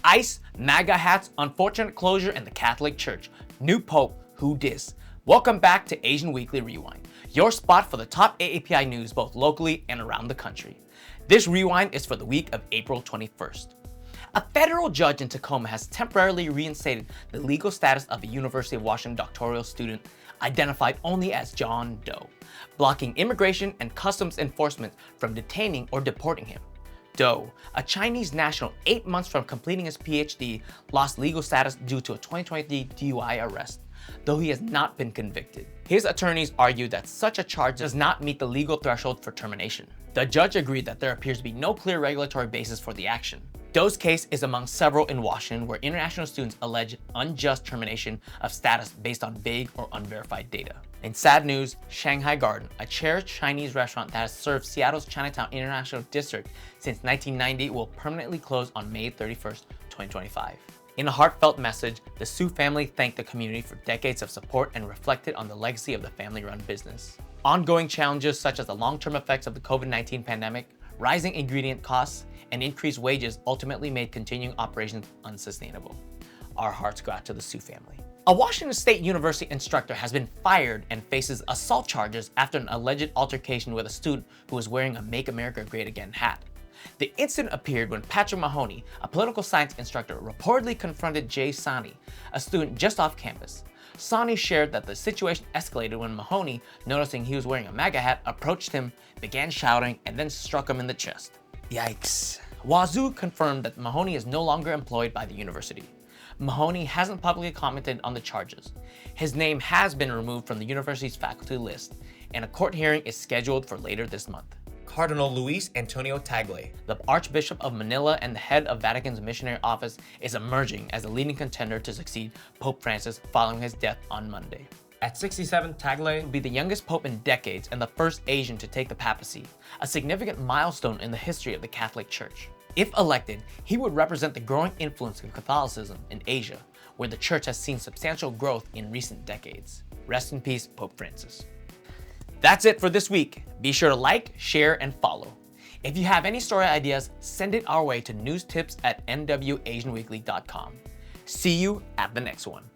ICE, MAGA hats, unfortunate closure in the Catholic Church. New Pope, who dis? Welcome back to Asian Weekly Rewind, your spot for the top AAPI news both locally and around the country. This rewind is for the week of April 21st. A federal judge in Tacoma has temporarily reinstated the legal status of a University of Washington doctoral student identified only as John Doe, blocking immigration and customs enforcement from detaining or deporting him. Doe, a Chinese national 8 months from completing his PhD, lost legal status due to a 2023 DUI arrest, though he has not been convicted. His attorneys argued that such a charge does not meet the legal threshold for termination. The judge agreed that there appears to be no clear regulatory basis for the action. Doe's case is among several in Washington where international students allege unjust termination of status based on vague or unverified data. In sad news, Shanghai Garden, a cherished Chinese restaurant that has served Seattle's Chinatown International District since 1990, will permanently close on May 31st, 2025. In a heartfelt message, the Su family thanked the community for decades of support and reflected on the legacy of the family-run business. Ongoing challenges such as the long-term effects of the COVID-19 pandemic, rising ingredient costs, and increased wages ultimately made continuing operations unsustainable. Our hearts go out to the Su family. A Washington State University instructor has been fired and faces assault charges after an alleged altercation with a student who was wearing a Make America Great Again hat. The incident appeared when Patrick Mahoney, a political science instructor, reportedly confronted Jay Sani, a student just off campus. Sani shared that the situation escalated when Mahoney, noticing he was wearing a MAGA hat, approached him, began shouting, and then struck him in the chest. Yikes. Wazoo confirmed that Mahoney is no longer employed by the university. Mahoney hasn't publicly commented on the charges. His name has been removed from the university's faculty list, and a court hearing is scheduled for later this month. Cardinal Luis Antonio Tagle, the Archbishop of Manila and the head of Vatican's missionary office, is emerging as a leading contender to succeed Pope Francis following his death on Monday. At 67, Tagle will be the youngest pope in decades and the first Asian to take the papacy, a significant milestone in the history of the Catholic Church. If elected, he would represent the growing influence of Catholicism in Asia, where the church has seen substantial growth in recent decades. Rest in peace, Pope Francis. That's it for this week. Be sure to like, share, and follow. If you have any story ideas, send it our way to newstips@nwasianweekly.com. See you at the next one.